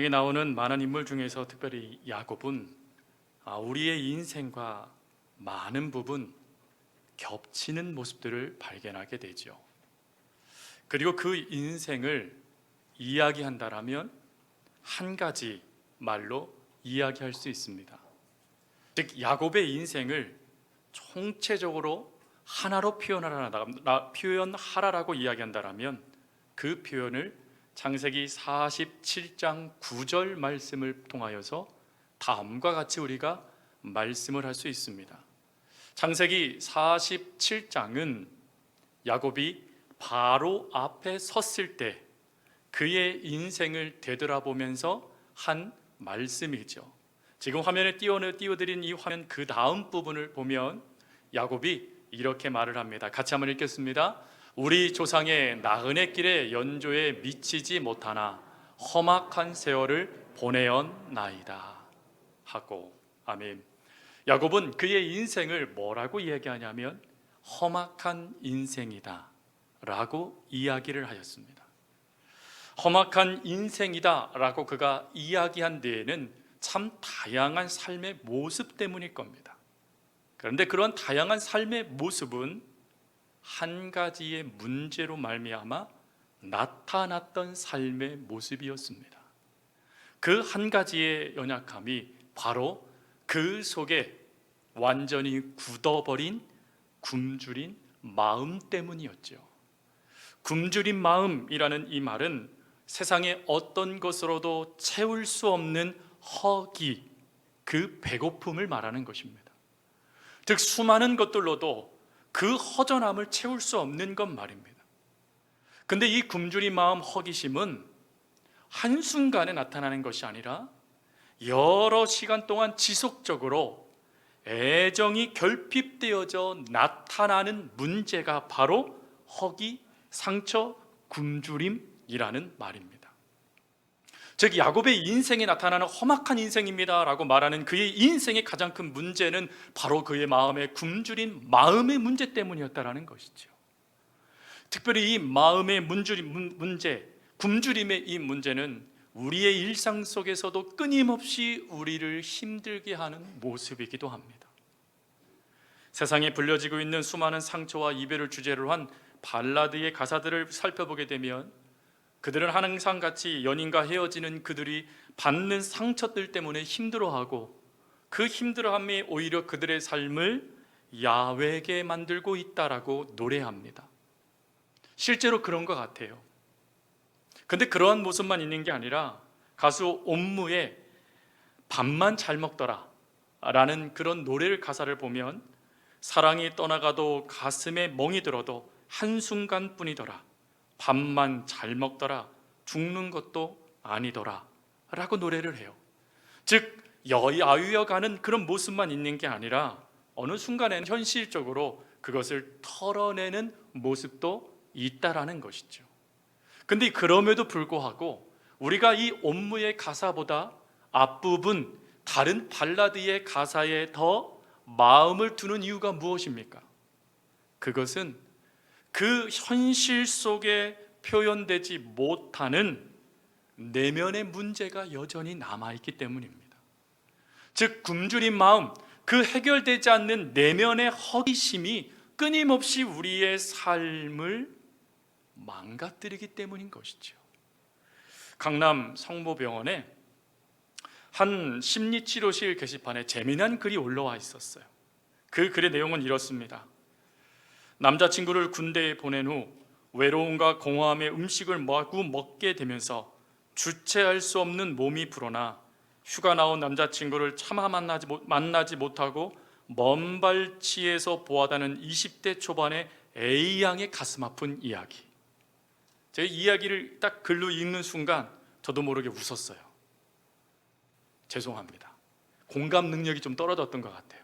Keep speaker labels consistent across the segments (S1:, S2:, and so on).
S1: 여기 나오는 많은 인물 중에서 특별히 야곱은 우리의 인생과 많은 부분 겹치는 모습들을 발견하게 되죠. 그리고 그 인생을 이야기한다라면 한 가지 말로 이야기할 수 있습니다. 즉 야곱의 인생을 총체적으로 하나로 표현하라라고 이야기한다라면 그 표현을 창세기 47장 9절 말씀을 통하여서 다음과 같이 우리가 말씀을 할 수 있습니다. 창세기 47장은 야곱이 바로 앞에 섰을 때 그의 인생을 되돌아보면서 한 말씀이죠. 지금 화면에 띄워드린 이 화면 그 다음 부분을 보면 야곱이 이렇게 말을 합니다. 같이 한번 읽겠습니다. 우리 조상의 나그네 길에 연조에 미치지 못하나 험악한 세월을 보내었나이다 하고, 아멘. 야곱은 그의 인생을 뭐라고 이야기하냐면 험악한 인생이다 라고 이야기를 하였습니다. 험악한 인생이다 라고 그가 이야기한 데에는 참 다양한 삶의 모습 때문일 겁니다. 그런데 그런 다양한 삶의 모습은 한 가지의 문제로 말미암아 나타났던 삶의 모습이었습니다. 그 한 가지의 연약함이 바로 그 속에 완전히 굳어버린 굶주린 마음 때문이었죠. 굶주린 마음이라는 이 말은 세상의 어떤 것으로도 채울 수 없는 허기, 그 배고픔을 말하는 것입니다. 즉 수많은 것들로도 그 허전함을 채울 수 없는 것 말입니다. 근데 이 굶주린 마음, 허기심은 한순간에 나타나는 것이 아니라 여러 시간 동안 지속적으로 애정이 결핍되어져 나타나는 문제가 바로 허기, 상처, 굶주림이라는 말입니다. 즉 야곱의 인생에 나타나는 험악한 인생입니다 라고 말하는 그의 인생의 가장 큰 문제는 바로 그의 마음에 굶주린 마음의 문제 때문이었다라는 것이죠. 특별히 이 마음의 문제, 굶주림의 이 문제는 우리의 일상 속에서도 끊임없이 우리를 힘들게 하는 모습이기도 합니다. 세상에 불려지고 있는 수많은 상처와 이별을 주제로 한 발라드의 가사들을 살펴보게 되면 그들은 항상 같이 연인과 헤어지는 그들이 받는 상처들 때문에 힘들어하고 그 힘들어함이 오히려 그들의 삶을 야외게 만들고 있다라고 노래합니다. 실제로 그런 것 같아요. 근데 그러한 모습만 있는 게 아니라 가수 옴무의 밥만 잘 먹더라 라는 그런 노래를 가사를 보면 사랑이 떠나가도 가슴에 멍이 들어도 한순간뿐이더라 밥만 잘 먹더라 죽는 것도 아니더라 라고 노래를 해요. 즉 야유어가는 그런 모습만 있는 게 아니라 어느 순간에는 현실적으로 그것을 털어내는 모습도 있다라는 것이죠. 근데 그럼에도 불구하고 우리가 이 옴무의 가사보다 앞부분 다른 발라드의 가사에 더 마음을 두는 이유가 무엇입니까? 그것은 그 현실 속에 표현되지 못하는 내면의 문제가 여전히 남아있기 때문입니다. 즉 굶주린 마음, 그 해결되지 않는 내면의 허기심이 끊임없이 우리의 삶을 망가뜨리기 때문인 것이죠. 강남 성모병원에 한 심리치료실 게시판에 재미난 글이 올라와 있었어요. 그 글의 내용은 이렇습니다. 남자친구를 군대에 보낸 후 외로움과 공허함에 음식을 마구 먹게 되면서 주체할 수 없는 몸이 불어나 휴가 나온 남자친구를 차마 만나지 못하고 먼 발치에서 보아다는 20대 초반의 A양의 가슴 아픈 이야기. 제가 이 이야기를 딱 글로 읽는 순간 저도 모르게 웃었어요. 죄송합니다. 공감 능력이 좀 떨어졌던 것 같아요.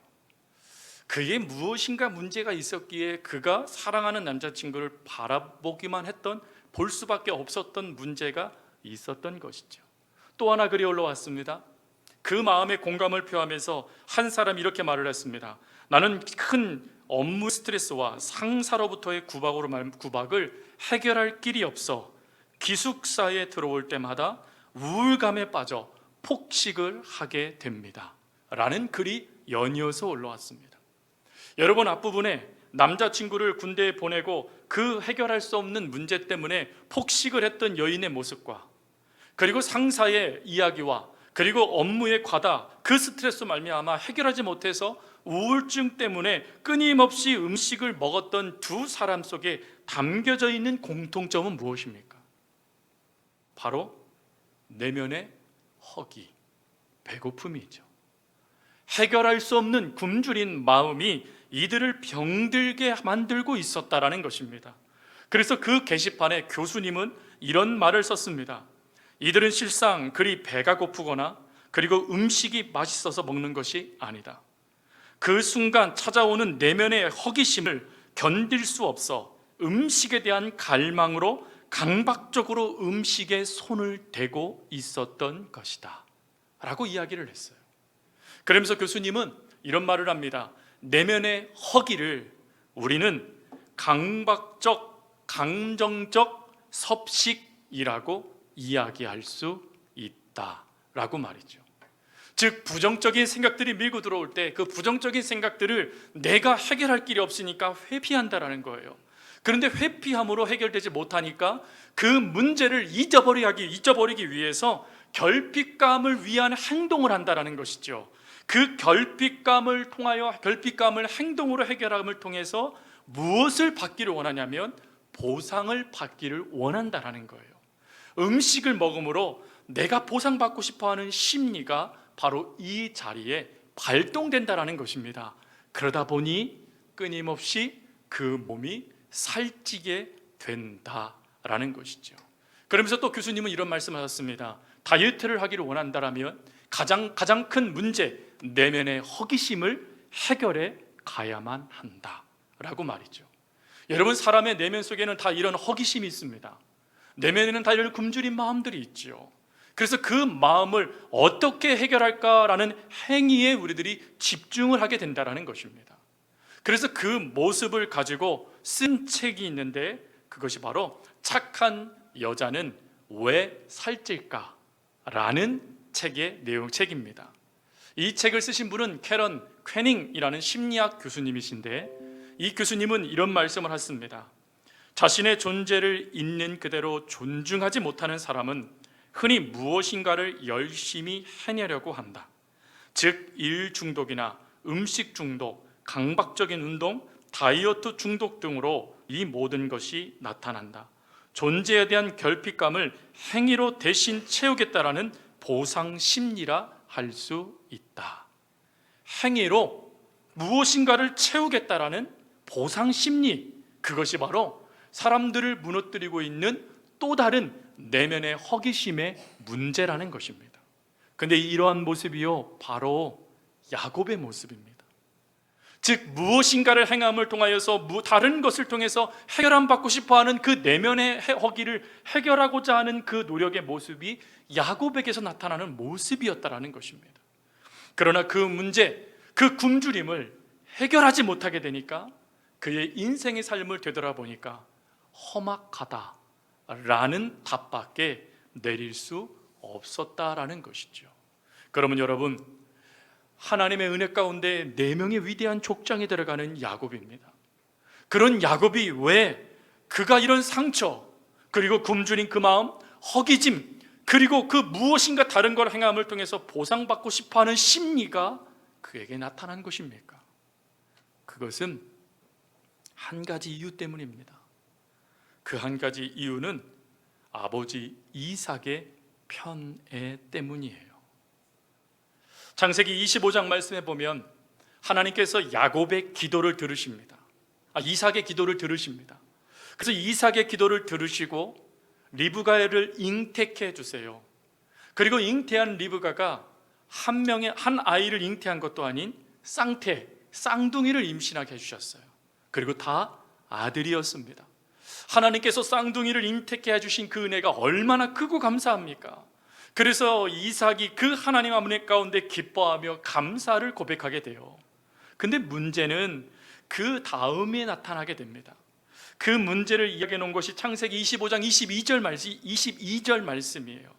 S1: 그게 무엇인가 문제가 있었기에 그가 사랑하는 남자친구를 바라보기만 했던, 볼 수밖에 없었던 문제가 있었던 것이죠. 또 하나 글이 올라왔습니다. 그 마음에 공감을 표하면서 한 사람이 이렇게 말을 했습니다. 나는 큰 업무 스트레스와 상사로부터의 구박을 해결할 길이 없어 기숙사에 들어올 때마다 우울감에 빠져 폭식을 하게 됩니다 라는 글이 연이어서 올라왔습니다. 여러분, 앞부분에 남자친구를 군대에 보내고 그 해결할 수 없는 문제 때문에 폭식을 했던 여인의 모습과, 그리고 상사의 이야기와, 그리고 업무의 과다, 그 스트레스 말미암아 해결하지 못해서 우울증 때문에 끊임없이 음식을 먹었던 두 사람 속에 담겨져 있는 공통점은 무엇입니까? 바로 내면의 허기, 배고픔이죠. 해결할 수 없는 굶주린 마음이 이들을 병들게 만들고 있었다라는 것입니다. 그래서 그 게시판에 교수님은 이런 말을 썼습니다. 이들은 실상 그리 배가 고프거나 그리고 음식이 맛있어서 먹는 것이 아니다. 그 순간 찾아오는 내면의 허기심을 견딜 수 없어 음식에 대한 갈망으로 강박적으로 음식에 손을 대고 있었던 것이다 라고 이야기를 했어요. 그러면서 교수님은 이런 말을 합니다. 내면의 허기를 우리는 강박적, 감정적 섭식이라고 이야기할 수 있다라고 말이죠. 즉, 부정적인 생각들이 밀고 들어올 때 그 부정적인 생각들을 내가 해결할 길이 없으니까 회피한다라는 거예요. 그런데 회피함으로 해결되지 못하니까 그 문제를 잊어버리기 위해서 결핍감을 위한 행동을 한다라는 것이죠. 그 결핍감을 행동으로 해결함을 통해서 무엇을 받기를 원하냐면 보상을 받기를 원한다라는 거예요. 음식을 먹음으로 내가 보상받고 싶어하는 심리가 바로 이 자리에 발동된다라는 것입니다. 그러다 보니 끊임없이 그 몸이 살찌게 된다라는 것이죠. 그러면서 또 교수님은 이런 말씀하셨습니다. 다이어트를 하기를 원한다라면 가장 큰 문제, 내면의 허기심을 해결해 가야만 한다라고 말이죠. 여러분, 사람의 내면 속에는 다 이런 허기심이 있습니다. 내면에는 다 이런 굶주린 마음들이 있죠. 그래서 그 마음을 어떻게 해결할까라는 행위에 우리들이 집중을 하게 된다는 것입니다. 그래서 그 모습을 가지고 쓴 책이 있는데 그것이 바로 착한 여자는 왜 살찔까라는 책의 책입니다. 이 책을 쓰신 분은 캐런 퀘닝이라는 심리학 교수님이신데, 이 교수님은 이런 말씀을 하십니다. 자신의 존재를 있는 그대로 존중하지 못하는 사람은 흔히 무엇인가를 열심히 해내려고 한다. 즉, 일 중독이나 음식 중독, 강박적인 운동, 다이어트 중독 등으로 이 모든 것이 나타난다. 존재에 대한 결핍감을 행위로 대신 채우겠다라는 보상 심리라 할 수 있다. 행위로 무엇인가를 채우겠다라는 보상 심리, 그것이 바로 사람들을 무너뜨리고 있는 또 다른 내면의 허기심의 문제라는 것입니다. 그런데 이러한 모습이요, 바로 야곱의 모습입니다. 즉, 무엇인가를 행함을 통하여서 다른 것을 통해서 해결함 받고 싶어하는 그 내면의 허기를 해결하고자 하는 그 노력의 모습이 야곱에게서 나타나는 모습이었다라는 것입니다. 그러나 그 문제, 그 굶주림을 해결하지 못하게 되니까 그의 인생의 삶을 되돌아보니까 험악하다라는 답밖에 내릴 수 없었다라는 것이죠. 그러면 여러분, 하나님의 은혜 가운데 4명의 위대한 족장에 들어가는 야곱입니다. 그런 야곱이 왜 그가 이런 상처, 그리고 굶주린 그 마음, 허기짐, 그리고 그 무엇인가 다른 걸 행함을 통해서 보상받고 싶어하는 심리가 그에게 나타난 것입니까? 그것은 한 가지 이유 때문입니다. 그 한 가지 이유는 아버지 이삭의 편애 때문이에요. 창세기 25장 말씀에 보면 하나님께서 야곱의 기도를 들으십니다. 이삭의 기도를 들으십니다. 그래서 이삭의 기도를 들으시고 리브가를 잉태케 해주세요. 그리고 잉태한 리브가가 한 아이를 잉태한 것도 아닌 쌍둥이를 임신하게 해주셨어요. 그리고 다 아들이었습니다. 하나님께서 쌍둥이를 잉태케 해주신 그 은혜가 얼마나 크고 감사합니까? 그래서 이삭이 그 하나님 은혜 가운데 기뻐하며 감사를 고백하게 돼요. 근데 문제는 그 다음에 나타나게 됩니다. 그 문제를 이야기해 놓은 것이 창세기 25장 22절 말씀이에요.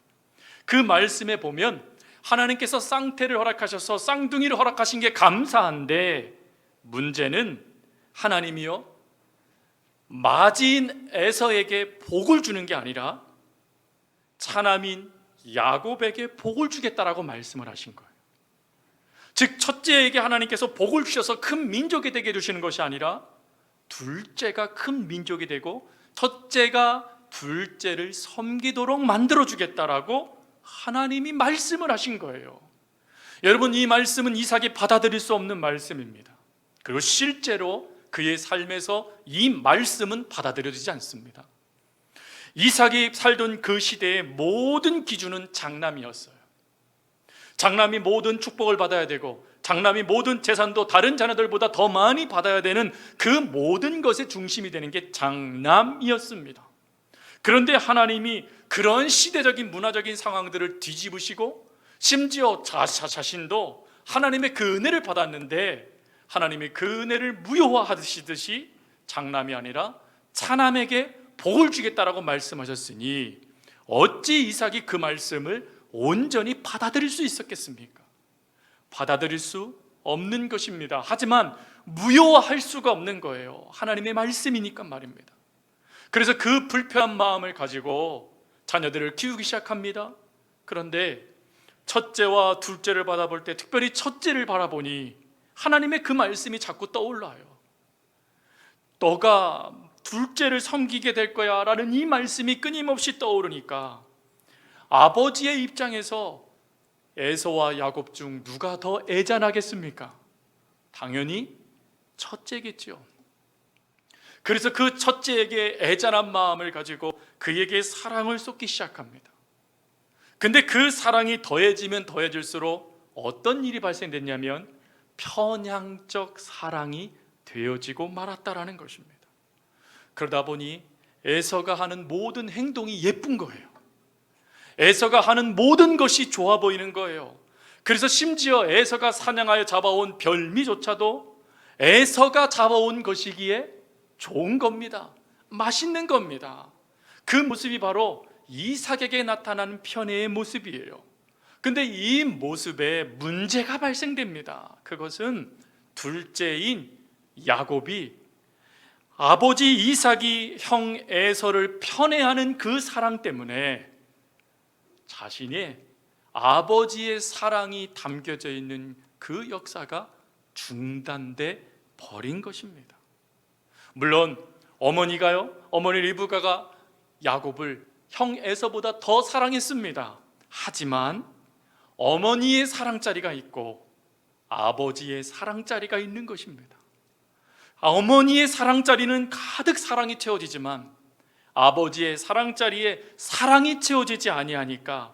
S1: 그 말씀에 보면 하나님께서 쌍태를 허락하셔서 쌍둥이를 허락하신 게 감사한데, 문제는 하나님이요 맏인 에서에게 복을 주는 게 아니라 차남인 야곱에게 복을 주겠다라고 말씀을 하신 거예요. 즉 첫째에게 하나님께서 복을 주셔서 큰 민족이 되게 해주시는 것이 아니라 둘째가 큰 민족이 되고 첫째가 둘째를 섬기도록 만들어 주겠다라고 하나님이 말씀을 하신 거예요. 여러분, 이 말씀은 이삭이 받아들일 수 없는 말씀입니다. 그리고 실제로 그의 삶에서 이 말씀은 받아들여지지 않습니다. 이삭이 살던 그 시대의 모든 기준은 장남이었어요. 장남이 모든 축복을 받아야 되고 장남이 모든 재산도 다른 자녀들보다 더 많이 받아야 되는 그 모든 것의 중심이 되는 게 장남이었습니다. 그런데 하나님이 그런 시대적인 문화적인 상황들을 뒤집으시고 심지어 자신도 하나님의 그 은혜를 받았는데 하나님이 그 은혜를 무효화하시듯이 장남이 아니라 차남에게 복을 주겠다라고 말씀하셨으니 어찌 이삭이 그 말씀을 온전히 받아들일 수 있었겠습니까? 받아들일 수 없는 것입니다. 하지만 무효화할 수가 없는 거예요. 하나님의 말씀이니까 말입니다. 그래서 그 불편한 마음을 가지고 자녀들을 키우기 시작합니다. 그런데 첫째와 둘째를 바라볼 때, 특별히 첫째를 바라보니 하나님의 그 말씀이 자꾸 떠올라요. 너가 둘째를 섬기게 될 거야 라는 이 말씀이 끊임없이 떠오르니까 아버지의 입장에서 에서와 야곱 중 누가 더 애잔하겠습니까? 당연히 첫째겠죠. 그래서 그 첫째에게 애잔한 마음을 가지고 그에게 사랑을 쏟기 시작합니다. 근데 그 사랑이 더해지면 더해질수록 어떤 일이 발생됐냐면 편향적 사랑이 되어지고 말았다라는 것입니다. 그러다 보니 에서가 하는 모든 행동이 예쁜 거예요. 에서가 하는 모든 것이 좋아 보이는 거예요. 그래서 심지어 에서가 사냥하여 잡아온 별미조차도 에서가 잡아온 것이기에 좋은 겁니다. 맛있는 겁니다. 그 모습이 바로 이삭에게 나타나는 편애의 모습이에요. 근데 이 모습에 문제가 발생됩니다. 그것은 둘째인 야곱이 아버지 이삭이 형 에서를 편애하는 그 사랑 때문에 자신의 아버지의 사랑이 담겨져 있는 그 역사가 중단돼 버린 것입니다. 물론 어머니 리브가가 야곱을 형 에서보다 더 사랑했습니다. 하지만 어머니의 사랑자리가 있고 아버지의 사랑자리가 있는 것입니다. 어머니의 사랑자리는 가득 사랑이 채워지지만 아버지의 사랑자리에 사랑이 채워지지 아니하니까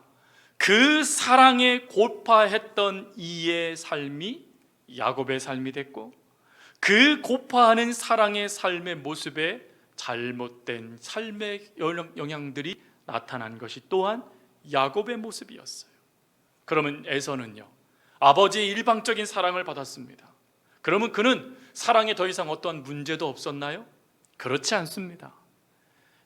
S1: 그 사랑에 고파했던 이의 삶이 야곱의 삶이 됐고, 그 고파하는 사랑의 삶의 모습에 잘못된 삶의 영향들이 나타난 것이 또한 야곱의 모습이었어요. 그러면 에서는요, 아버지의 일방적인 사랑을 받았습니다. 그러면 그는 사랑에 더 이상 어떠한 문제도 없었나요? 그렇지 않습니다.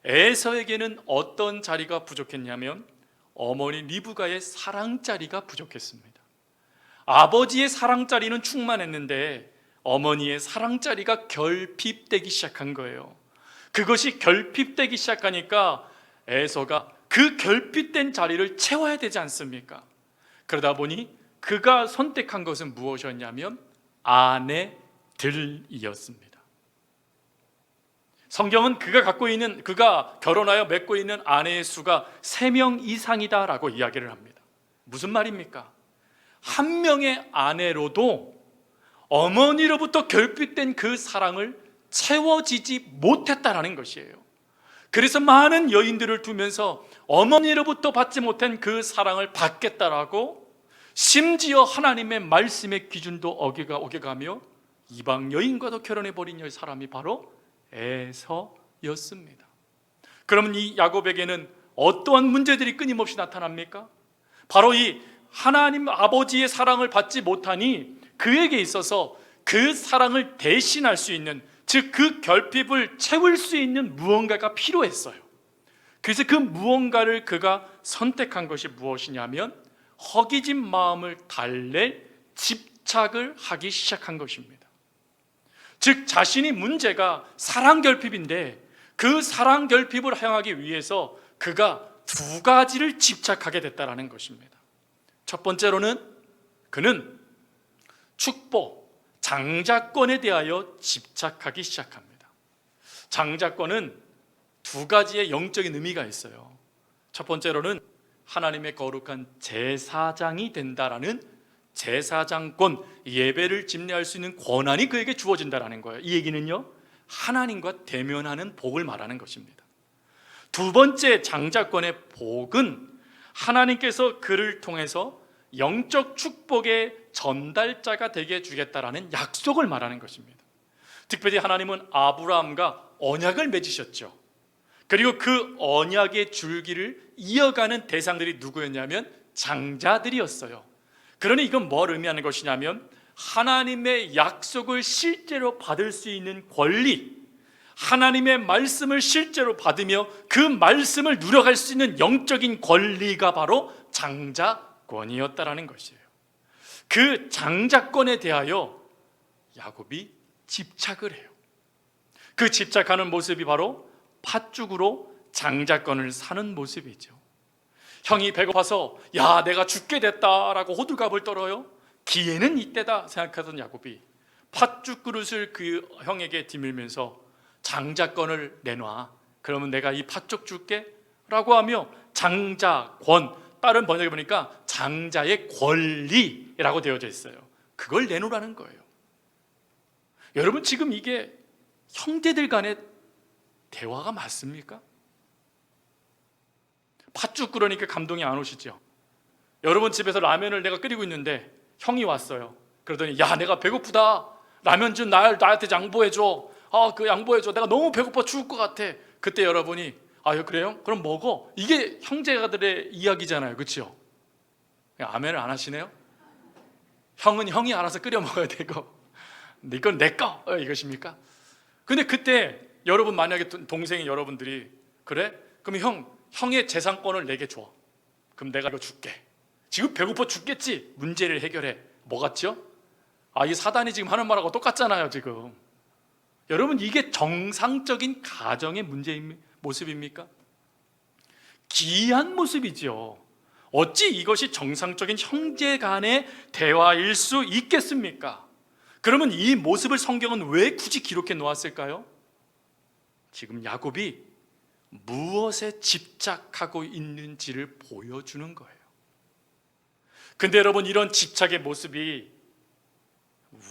S1: 에서에게는 어떤 자리가 부족했냐면 어머니 리브가의 사랑자리가 부족했습니다. 아버지의 사랑자리는 충만했는데 어머니의 사랑자리가 결핍되기 시작한 거예요. 그것이 결핍되기 시작하니까 에서가 그 결핍된 자리를 채워야 되지 않습니까? 그러다 보니 그가 선택한 것은 무엇이었냐면 아내들이었습니다. 성경은 그가 결혼하여 맺고 있는 아내의 수가 3명 이상이다라고 이야기를 합니다. 무슨 말입니까? 한 명의 아내로도 어머니로부터 결핍된 그 사랑을 채워지지 못했다라는 것이에요. 그래서 많은 여인들을 두면서 어머니로부터 받지 못한 그 사랑을 받겠다라고 심지어 하나님의 말씀의 기준도 어겨가며 이방 여인과도 결혼해버린 사람이 바로 에서였습니다. 그러면 이 야곱에게는 어떠한 문제들이 끊임없이 나타납니까? 바로 이 하나님 아버지의 사랑을 받지 못하니 그에게 있어서 그 사랑을 대신할 수 있는, 즉 그 결핍을 채울 수 있는 무언가가 필요했어요. 그래서 그 무언가를 그가 선택한 것이 무엇이냐면 허기진 마음을 달랠 집착을 하기 시작한 것입니다. 즉 자신이 문제가 사랑결핍인데 그 사랑결핍을 향하기 위해서 그가 두 가지를 집착하게 됐다는 것입니다. 첫 번째로는 그는 축복, 장자권에 대하여 집착하기 시작합니다. 장자권은 두 가지의 영적인 의미가 있어요. 첫 번째로는 하나님의 거룩한 제사장이 된다라는 제사장권, 예배를 집례할 수 있는 권한이 그에게 주어진다는 거예요. 이 얘기는요, 하나님과 대면하는 복을 말하는 것입니다. 두 번째 장자권의 복은 하나님께서 그를 통해서 영적 축복의 전달자가 되게 해주겠다라는 약속을 말하는 것입니다. 특별히 하나님은 아브라함과 언약을 맺으셨죠. 그리고 그 언약의 줄기를 이어가는 대상들이 누구였냐면 장자들이었어요. 그러니 이건 뭘 의미하는 것이냐면 하나님의 약속을 실제로 받을 수 있는 권리, 하나님의 말씀을 실제로 받으며 그 말씀을 누려갈 수 있는 영적인 권리가 바로 장자권이었다라는 것이에요. 그 장자권에 대하여 야곱이 집착을 해요. 그 집착하는 모습이 바로 팥죽으로 장자권을 사는 모습이죠. 형이 배고파서 야 내가 죽게 됐다라고 호들갑을 떨어요. 기회는 이때다 생각하던 야곱이 팥죽 그릇을 그 형에게 디밀면서 장자권을 내놔, 그러면 내가 이 팥죽 줄게 라고 하며 장자권, 다른 번역에 보니까 장자의 권리라고 되어져 있어요. 그걸 내놓으라는 거예요. 여러분 지금 이게 형제들 간의 대화가 맞습니까? 팥죽 그러니까 감동이 안 오시죠? 여러분 집에서 라면을 내가 끓이고 있는데 형이 왔어요. 그러더니 야 내가 배고프다, 라면 좀 나한테 양보해줘. 그 양보해줘, 내가 너무 배고파 죽을 것 같아. 그때 여러분이 그래요? 그럼 먹어. 이게 형제가들의 이야기잖아요, 그렇죠? 아멘을 안 하시네요? 형은 형이 알아서 끓여 먹어야 되고 이건 내 거 이것입니까? 근데 그때 여러분 만약에 동생이 여러분들이 그래? 그럼 형의 재산권을 내게 줘. 그럼 내가 이거 줄게. 지금 배고파 죽겠지? 문제를 해결해. 뭐 같죠? 이 사단이 지금 하는 말하고 똑같잖아요 지금. 여러분 이게 정상적인 가정의 모습입니까? 기이한 모습이죠. 어찌 이것이 정상적인 형제 간의 대화일 수 있겠습니까? 그러면 이 모습을 성경은 왜 굳이 기록해 놓았을까요? 지금 야곱이 무엇에 집착하고 있는지를 보여주는 거예요. 근데 여러분 이런 집착의 모습이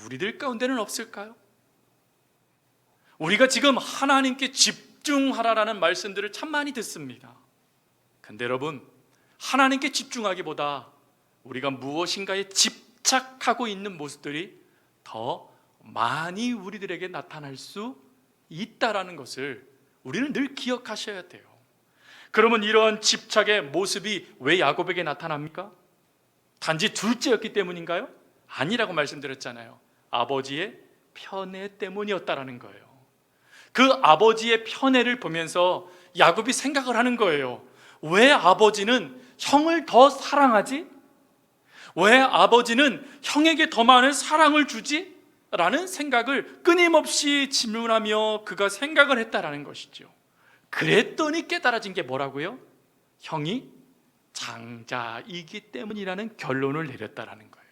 S1: 우리들 가운데는 없을까요? 우리가 지금 하나님께 집중하라라는 말씀들을 참 많이 듣습니다. 근데 여러분 하나님께 집중하기보다 우리가 무엇인가에 집착하고 있는 모습들이 더 많이 우리들에게 나타날 수 있다라는 것을 우리는 늘 기억하셔야 돼요. 그러면 이러한 집착의 모습이 왜 야곱에게 나타납니까? 단지 둘째였기 때문인가요? 아니라고 말씀드렸잖아요. 아버지의 편애 때문이었다라는 거예요. 그 아버지의 편애를 보면서 야곱이 생각을 하는 거예요. 왜 아버지는 형을 더 사랑하지? 왜 아버지는 형에게 더 많은 사랑을 주지? 라는 생각을 끊임없이 질문하며 그가 생각을 했다라는 것이죠. 그랬더니 깨달아진 게 뭐라고요? 형이 장자이기 때문이라는 결론을 내렸다라는 거예요.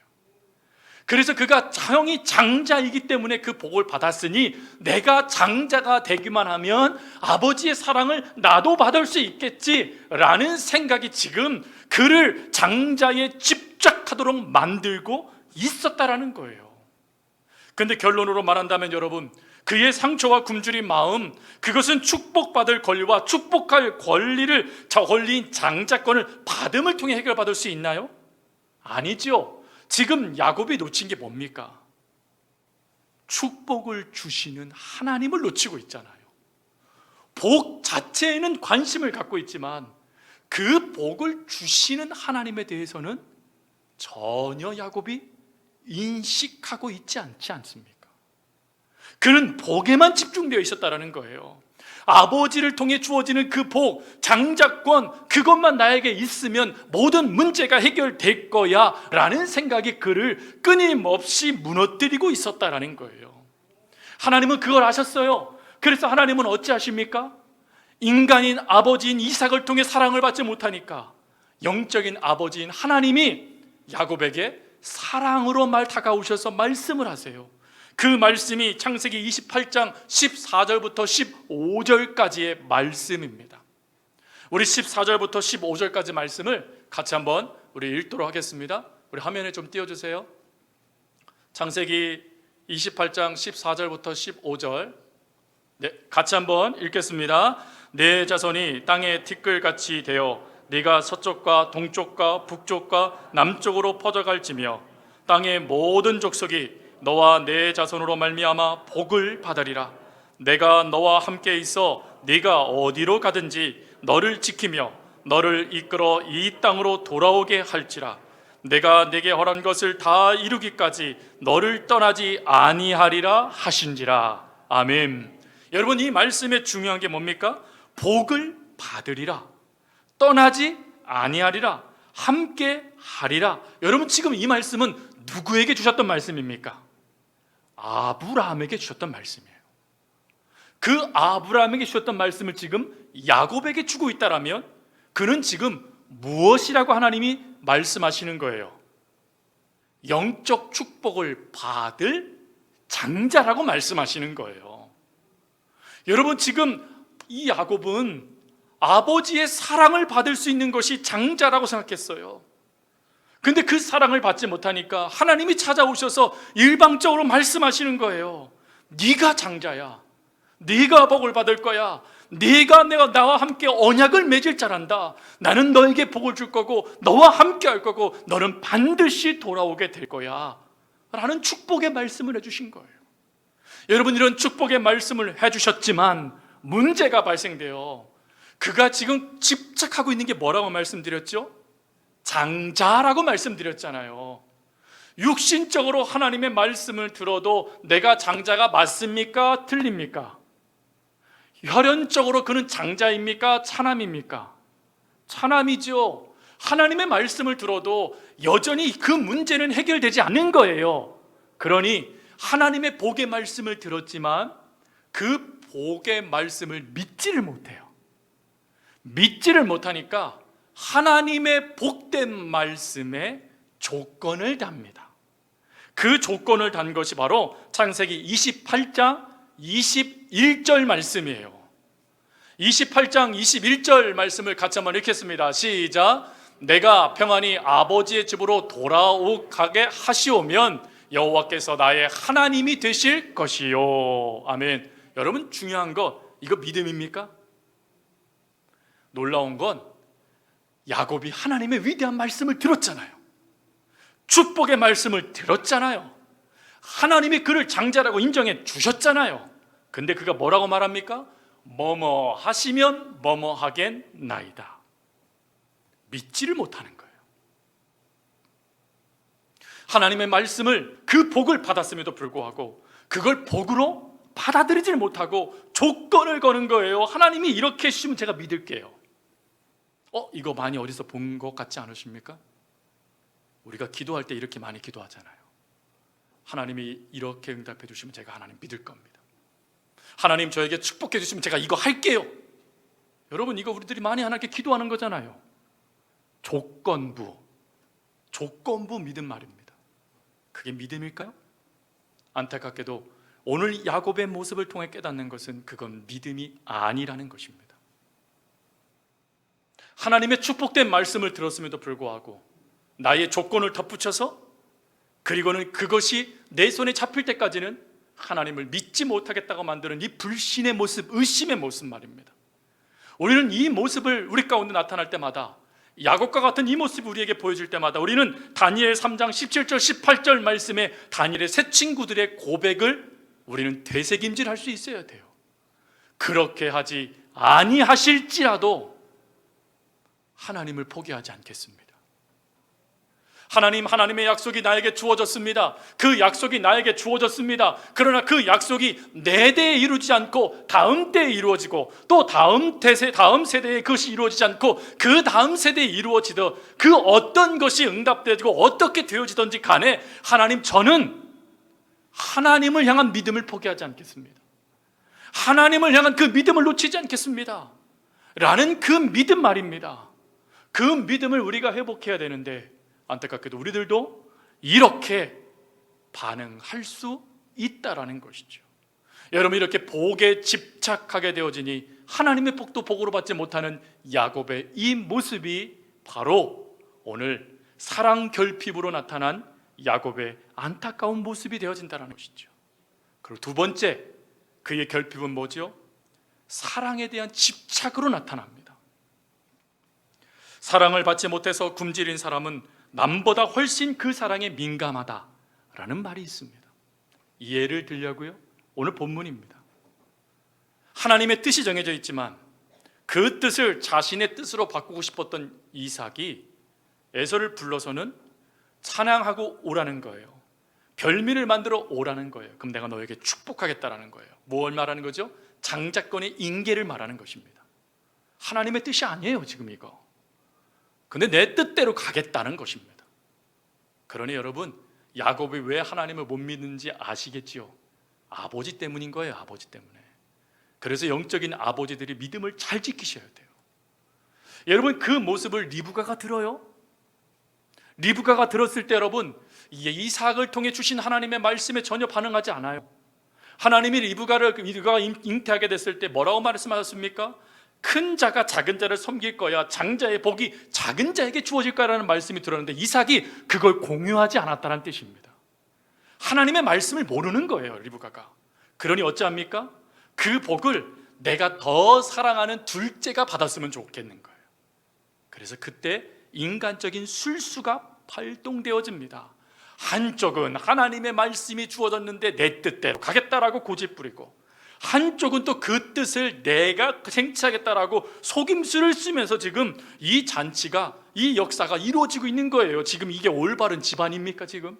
S1: 그래서 그가 형이 장자이기 때문에 그 복을 받았으니 내가 장자가 되기만 하면 아버지의 사랑을 나도 받을 수 있겠지라는 생각이 지금 그를 장자에 집착하도록 만들고 있었다라는 거예요. 근데 결론으로 말한다면 여러분, 그의 상처와 굶주린 마음, 그것은 축복받을 권리와 축복할 권리인 장자권을 받음을 통해 해결받을 수 있나요? 아니죠. 지금 야곱이 놓친 게 뭡니까? 축복을 주시는 하나님을 놓치고 있잖아요. 복 자체에는 관심을 갖고 있지만 그 복을 주시는 하나님에 대해서는 전혀 야곱이 인식하고 있지 않습니까? 그는 복에만 집중되어 있었다는 거예요. 아버지를 통해 주어지는 그 복, 장자권, 그것만 나에게 있으면 모든 문제가 해결될 거야 라는 생각이 그를 끊임없이 무너뜨리고 있었다라는 거예요. 하나님은 그걸 아셨어요. 그래서 하나님은 어찌하십니까? 인간인 아버지인 이삭을 통해 사랑을 받지 못하니까 영적인 아버지인 하나님이 야곱에게 사랑으로 다가오셔서 말씀을 하세요. 그 말씀이 창세기 28장 14절부터 15절까지의 말씀입니다. 우리 14절부터 15절까지 말씀을 같이 한번 우리 읽도록 하겠습니다. 우리 화면에 좀 띄워주세요. 창세기 28장 14절부터 15절, 네, 같이 한번 읽겠습니다. 내 자손이 땅의 티끌같이 되어 네가 서쪽과 동쪽과 북쪽과 남쪽으로 퍼져갈지며 땅의 모든 족속이 너와 내 자손으로 말미암아 복을 받으리라. 내가 너와 함께 있어 네가 어디로 가든지 너를 지키며 너를 이끌어 이 땅으로 돌아오게 할지라. 내가 네게 허락한 것을 다 이루기까지 너를 떠나지 아니하리라 하신지라. 아멘. 여러분, 이 말씀의 중요한 게 뭡니까? 복을 받으리라, 떠나지 아니하리라, 함께 하리라. 여러분, 지금 이 말씀은 누구에게 주셨던 말씀입니까? 아브라함에게 주셨던 말씀이에요. 그 아브라함에게 주셨던 말씀을 지금 야곱에게 주고 있다라면 그는 지금 무엇이라고 하나님이 말씀하시는 거예요? 영적 축복을 받을 장자라고 말씀하시는 거예요. 여러분, 지금 이 야곱은 아버지의 사랑을 받을 수 있는 것이 장자라고 생각했어요. 근데 그 사랑을 받지 못하니까 하나님이 찾아오셔서 일방적으로 말씀하시는 거예요. 네가 장자야, 네가 복을 받을 거야, 내가 나와 함께 언약을 맺을 자란다. 나는 너에게 복을 줄 거고 너와 함께 할 거고 너는 반드시 돌아오게 될 거야 라는 축복의 말씀을 해주신 거예요. 여러분, 이런 축복의 말씀을 해주셨지만 문제가 발생돼요. 그가 지금 집착하고 있는 게 뭐라고 말씀드렸죠? 장자라고 말씀드렸잖아요. 육신적으로 하나님의 말씀을 들어도 내가 장자가 맞습니까? 틀립니까? 혈연적으로 그는 장자입니까? 차남입니까? 차남이죠. 하나님의 말씀을 들어도 여전히 그 문제는 해결되지 않는 거예요. 그러니 하나님의 복의 말씀을 들었지만 그 복의 말씀을 믿지를 못해요. 믿지를 못하니까 하나님의 복된 말씀에 조건을 답니다. 그 조건을 단 것이 바로 창세기 28장 21절 말씀이에요. 28장 21절 말씀을 같이 한번 읽겠습니다. 시작. 내가 평안히 아버지의 집으로 돌아오게 하시오면 여호와께서 나의 하나님이 되실 것이요. 아멘. 여러분, 중요한 거 이거 믿음입니까? 놀라운 건 야곱이 하나님의 위대한 말씀을 들었잖아요. 축복의 말씀을 들었잖아요. 하나님이 그를 장자라고 인정해 주셨잖아요. 근데 그가 뭐라고 말합니까? 뭐뭐 하시면 뭐뭐 하겠나이다. 믿지를 못하는 거예요. 하나님의 말씀을, 그 복을 받았음에도 불구하고 그걸 복으로 받아들이질 못하고 조건을 거는 거예요. 하나님이 이렇게 해주시면 제가 믿을게요. 이거 많이 어디서 본 것 같지 않으십니까? 우리가 기도할 때 이렇게 많이 기도하잖아요. 하나님이 이렇게 응답해 주시면 제가 하나님 믿을 겁니다. 하나님 저에게 축복해 주시면 제가 이거 할게요. 여러분, 이거 우리들이 많이 하나님께 기도하는 거잖아요. 조건부 믿음 말입니다. 그게 믿음일까요? 안타깝게도 오늘 야곱의 모습을 통해 깨닫는 것은 그건 믿음이 아니라는 것입니다. 하나님의 축복된 말씀을 들었음에도 불구하고 나의 조건을 덧붙여서, 그리고는 그것이 내 손에 잡힐 때까지는 하나님을 믿지 못하겠다고 만드는 이 불신의 모습, 의심의 모습 말입니다. 우리는 이 모습을 우리 가운데 나타날 때마다, 야곱과 같은 이 모습이 우리에게 보여질 때마다 우리는 다니엘 3장 17절 18절 말씀에 다니엘의 세 친구들의 고백을 우리는 되새김질할 수 있어야 돼요. 그렇게 하지 아니하실지라도 하나님을 포기하지 않겠습니다. 하나님의 약속이 나에게 주어졌습니다. 그 약속이 나에게 주어졌습니다. 그러나 그 약속이 내 대에 이루어지지 않고 다음 때에 이루어지고, 또 다음 세대에 그것이 이루어지지 않고 그 다음 세대에 이루어지듯 그 어떤 것이 응답되고 어떻게 되어지든지 간에 하나님, 저는 하나님을 향한 믿음을 포기하지 않겠습니다. 하나님을 향한 그 믿음을 놓치지 않겠습니다 라는 그 믿음 말입니다. 그 믿음을 우리가 회복해야 되는데, 안타깝게도 우리들도 이렇게 반응할 수 있다라는 것이죠. 여러분, 이렇게 복에 집착하게 되어지니 하나님의 복도 복으로 받지 못하는 야곱의 이 모습이 바로 오늘 사랑 결핍으로 나타난 야곱의 안타까운 모습이 되어진다는 것이죠. 그리고 두 번째, 그의 결핍은 뭐죠? 사랑에 대한 집착으로 나타납니다. 사랑을 받지 못해서 굶주린 사람은 남보다 훨씬 그 사랑에 민감하다라는 말이 있습니다. 이해를 들려고요? 오늘 본문입니다. 하나님의 뜻이 정해져 있지만 그 뜻을 자신의 뜻으로 바꾸고 싶었던 이삭이 에서를 불러서는 찬양하고 오라는 거예요. 별미를 만들어 오라는 거예요. 그럼 내가 너에게 축복하겠다라는 거예요. 뭘 말하는 거죠? 장자권의 인계를 말하는 것입니다. 하나님의 뜻이 아니에요 지금 이거. 근데 내 뜻대로 가겠다는 것입니다. 그러니 여러분, 야곱이 왜 하나님을 못 믿는지 아시겠지요? 아버지 때문인 거예요. 아버지 때문에. 그래서 영적인 아버지들이 믿음을 잘 지키셔야 돼요. 여러분, 그 모습을 리브가가 들어요. 리브가가 들었을 때 여러분, 이삭을 통해 주신 하나님의 말씀에 전혀 반응하지 않아요. 하나님이 리브가가 잉태하게 됐을 때 뭐라고 말씀하셨습니까? 큰 자가 작은 자를 섬길 거야, 장자의 복이 작은 자에게 주어질 거라는 말씀이 들었는데 이삭이 그걸 공유하지 않았다는 뜻입니다. 하나님의 말씀을 모르는 거예요 리브가가. 그러니 어찌합니까? 그 복을 내가 더 사랑하는 둘째가 받았으면 좋겠는 거예요. 그래서 그때 인간적인 술수가 발동되어집니다. 한쪽은 하나님의 말씀이 주어졌는데 내 뜻대로 가겠다라고 고집부리고, 한쪽은 또 그 뜻을 내가 생취하겠다라고 속임수를 쓰면서 지금 이 잔치가, 이 역사가 이루어지고 있는 거예요. 지금 이게 올바른 집안입니까 지금?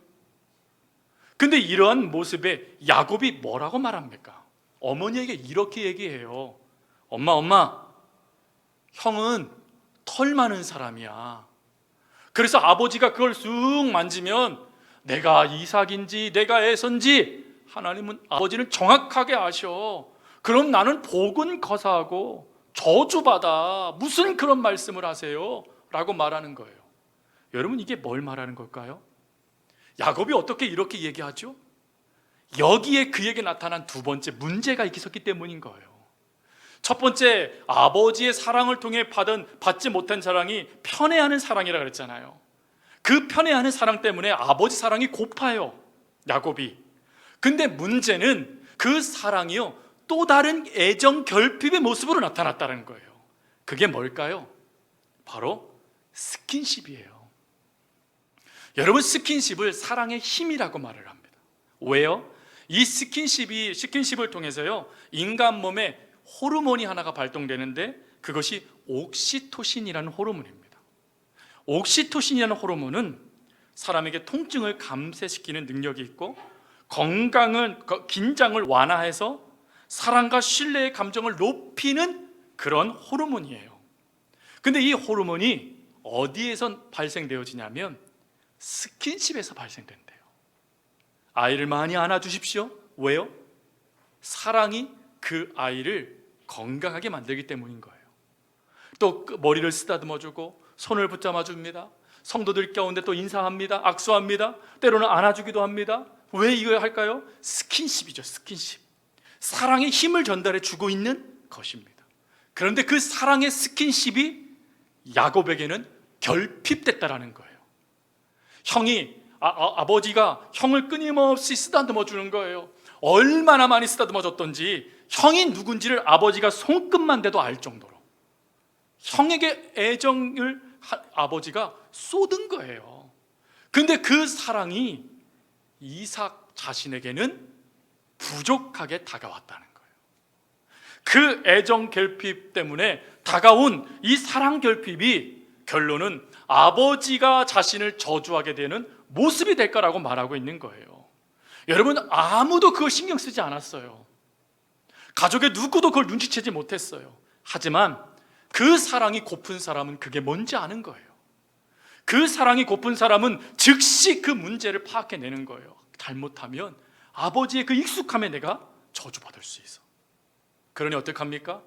S1: 근데 이러한 모습에 야곱이 뭐라고 말합니까? 어머니에게 이렇게 얘기해요. 엄마, 형은 털 많은 사람이야. 그래서 아버지가 그걸 쑥 만지면 내가 이삭인지 내가 에서인지 하나님은, 아버지는 정확하게 아셔. 그럼 나는 복은 거사하고 저주받아. 무슨 그런 말씀을 하세요? 라고 말하는 거예요. 여러분, 이게 뭘 말하는 걸까요? 야곱이 어떻게 이렇게 얘기하죠? 여기에 그에게 나타난 두 번째 문제가 있었기 때문인 거예요. 첫 번째, 아버지의 사랑을 통해 받지 못한 사랑이 편애하는 사랑이라고 그랬잖아요. 그 편애하는 사랑 때문에 아버지 사랑이 고파요 야곱이. 근데 문제는 그 사랑이요, 또 다른 애정 결핍의 모습으로 나타났다는 거예요. 그게 뭘까요? 바로 스킨십이에요. 여러분, 스킨십을 사랑의 힘이라고 말을 합니다. 왜요? 이 스킨십을 통해서요, 인간 몸에 호르몬이 하나가 발동되는데 그것이 옥시토신이라는 호르몬입니다. 옥시토신이라는 호르몬은 사람에게 통증을 감쇄시키는 능력이 있고, 긴장을 완화해서 사랑과 신뢰의 감정을 높이는 그런 호르몬이에요. 근데 이 호르몬이 어디에서 발생되어지냐면 스킨십에서 발생된대요. 아이를 많이 안아주십시오. 왜요? 사랑이 그 아이를 건강하게 만들기 때문인 거예요. 또 머리를 쓰다듬어주고 손을 붙잡아줍니다. 성도들 가운데 또 인사합니다. 악수합니다. 때로는 안아주기도 합니다. 왜 이거 할까요? 스킨십이죠. 스킨십. 사랑의 힘을 전달해 주고 있는 것입니다. 그런데 그 사랑의 스킨십이 야곱에게는 결핍됐다라는 거예요. 아버지가 형을 끊임없이 쓰다듬어 주는 거예요. 얼마나 많이 쓰다듬어 줬던지 형이 누군지를 아버지가 손끝만 대도 알 정도로 형에게 애정을 아버지가 쏟은 거예요. 근데 그 사랑이 이삭 자신에게는 부족하게 다가왔다는 거예요. 그 애정 결핍 때문에 다가온 이 사랑 결핍이 결론은 아버지가 자신을 저주하게 되는 모습이 될 거라고 말하고 있는 거예요. 여러분, 아무도 그거 신경 쓰지 않았어요. 가족의 누구도 그걸 눈치채지 못했어요. 하지만 그 사랑이 고픈 사람은 그게 뭔지 아는 거예요. 그 사랑이 고픈 사람은 즉시 그 문제를 파악해내는 거예요. 잘못하면 아버지의 그 익숙함에 내가 저주받을 수 있어. 그러니 어떡합니까?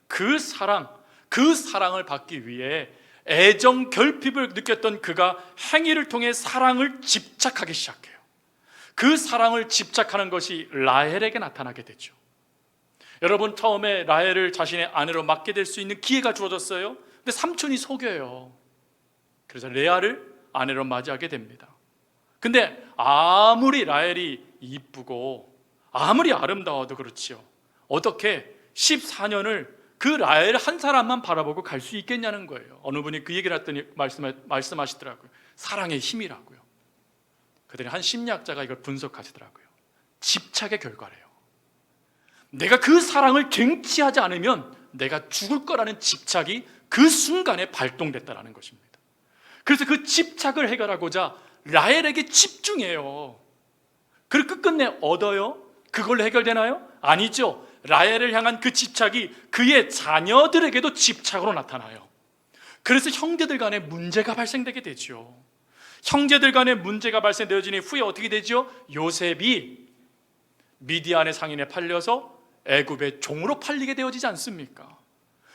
S1: 그 사랑을 받기 위해 애정 결핍을 느꼈던 그가 행위를 통해 사랑을 집착하기 시작해요. 그 사랑을 집착하는 것이 라헬에게 나타나게 되죠. 여러분, 처음에 라헬을 자신의 아내로 맡게 될 수 있는 기회가 주어졌어요. 근데 삼촌이 속여요. 그래서 레아를 아내로 맞이하게 됩니다. 근데 아무리 라헬이 이쁘고 아무리 아름다워도 그렇지요, 어떻게 14년을 그 라헬 한 사람만 바라보고 갈 수 있겠냐는 거예요. 어느 분이 그 얘기를 했더니 말씀하시더라고요. 사랑의 힘이라고요. 그들이 한 심리학자가 이걸 분석하시더라고요. 집착의 결과래요. 내가 그 사랑을 쟁취하지 않으면 내가 죽을 거라는 집착이 그 순간에 발동됐다는 것입니다. 그래서 그 집착을 해결하고자 라헬에게 집중해요. 그리고 끝끝내 얻어요? 그걸로 해결되나요? 아니죠. 라헬을 향한 그 집착이 그의 자녀들에게도 집착으로 나타나요. 그래서 형제들 간에 문제가 발생되게 되죠. 형제들 간에 문제가 발생되어지니 후에 어떻게 되죠? 요셉이 미디안의 상인에 팔려서 애굽의 종으로 팔리게 되어지지 않습니까?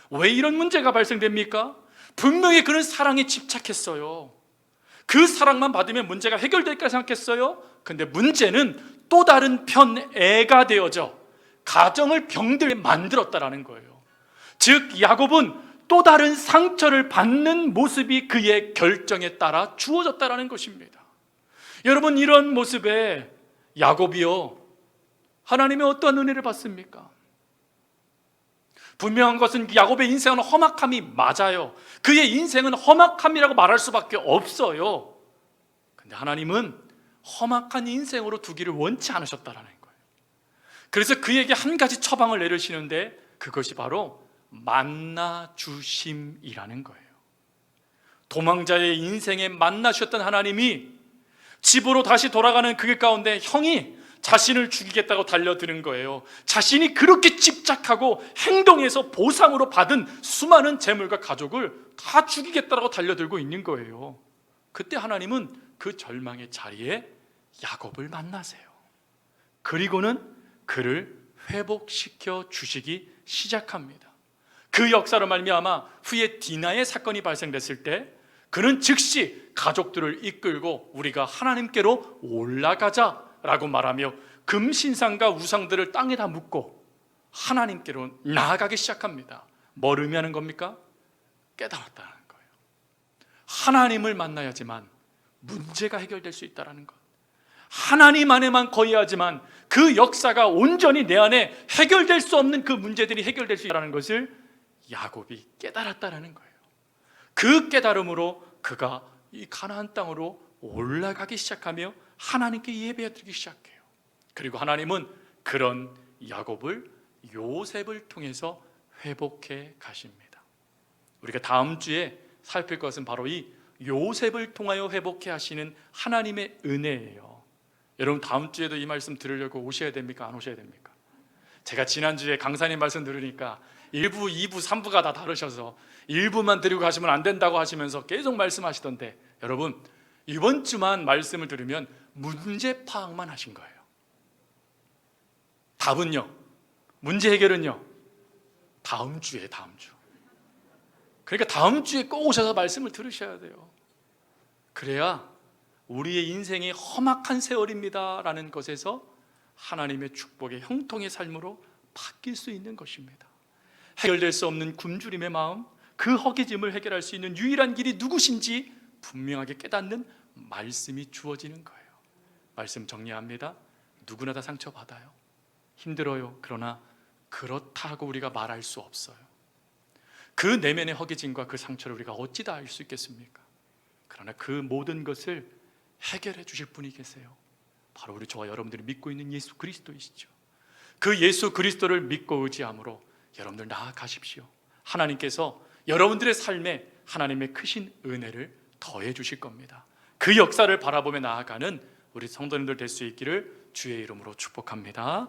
S1: 왜 이런 문제가 발생됩니까? 분명히 그는 사랑에 집착했어요. 그 사랑만 받으면 문제가 해결될까 생각했어요. 근데 문제는 또 다른 편애가 되어져 가정을 병들게 만들었다라는 거예요. 즉 야곱은 또 다른 상처를 받는 모습이 그의 결정에 따라 주어졌다라는 것입니다. 여러분, 이런 모습에 야곱이요, 하나님의 어떠한 은혜를 받습니까? 분명한 것은 야곱의 인생은 험악함이 맞아요. 그의 인생은 험악함이라고 말할 수밖에 없어요. 근데 하나님은 험악한 인생으로 두기를 원치 않으셨다라는 거예요. 그래서 그에게 한 가지 처방을 내리시는데 그것이 바로 만나 주심이라는 거예요. 도망자의 인생에 만나 주셨던 하나님이 집으로 다시 돌아가는 그 길 가운데 형이 자신을 죽이겠다고 달려드는 거예요. 자신이 그렇게 집착하고 행동해서 보상으로 받은 수많은 재물과 가족을 다 죽이겠다고 달려들고 있는 거예요. 그때 하나님은 그 절망의 자리에 야곱을 만나세요. 그리고는 그를 회복시켜 주시기 시작합니다. 그 역사로 말미암아 후에 디나의 사건이 발생됐을 때 그는 즉시 가족들을 이끌고 우리가 하나님께로 올라가자라고 말하며 금신상과 우상들을 땅에다 묻고 하나님께로 나아가기 시작합니다. 뭘 의미하는 겁니까? 깨달았다는 거예요. 하나님을 만나야지만 문제가 해결될 수 있다는 것, 하나님 안에만 거해야지만 그 역사가 온전히 내 안에 해결될 수 없는 그 문제들이 해결될 수 있다는 것을 야곱이 깨달았다는 거예요. 그 깨달음으로 그가 이 가나안 땅으로 올라가기 시작하며 하나님께 예배드리기 시작해요. 그리고 하나님은 그런 야곱을 요셉을 통해서 회복해 가십니다. 우리가 다음 주에 살필 것은 바로 이 요셉을 통하여 회복해 하시는 하나님의 은혜예요. 여러분, 다음 주에도 이 말씀 들으려고 오셔야 됩니까? 안 오셔야 됩니까? 제가 지난주에 강사님 말씀 들으니까 1부, 2부, 3부가 다 다르셔서 1부만 드리고 가시면 안 된다고 하시면서 계속 말씀하시던데, 여러분, 이번 주만 말씀을 들으면 문제 파악만 하신 거예요. 답은요? 문제 해결은요? 다음 주에, 다음 주. 그러니까 다음 주에 꼭 오셔서 말씀을 들으셔야 돼요. 그래야 우리의 인생이 험악한 세월입니다 라는 것에서 하나님의 축복의 형통의 삶으로 바뀔 수 있는 것입니다. 해결될 수 없는 굶주림의 마음, 그 허기짐을 해결할 수 있는 유일한 길이 누구신지 분명하게 깨닫는 말씀이 주어지는 거예요. 말씀 정리합니다. 누구나 다 상처받아요. 힘들어요. 그러나 그렇다고 우리가 말할 수 없어요. 그 내면의 허기짐과 그 상처를 우리가 어찌 다 알 수 있겠습니까? 그러나 그 모든 것을 해결해 주실 분이 계세요. 바로 우리 저와 여러분들이 믿고 있는 예수 그리스도이시죠. 그 예수 그리스도를 믿고 의지함으로 여러분들 나아가십시오. 하나님께서 여러분들의 삶에 하나님의 크신 은혜를 더해 주실 겁니다. 그 역사를 바라보며 나아가는 우리 성도님들 될 수 있기를 주의 이름으로 축복합니다.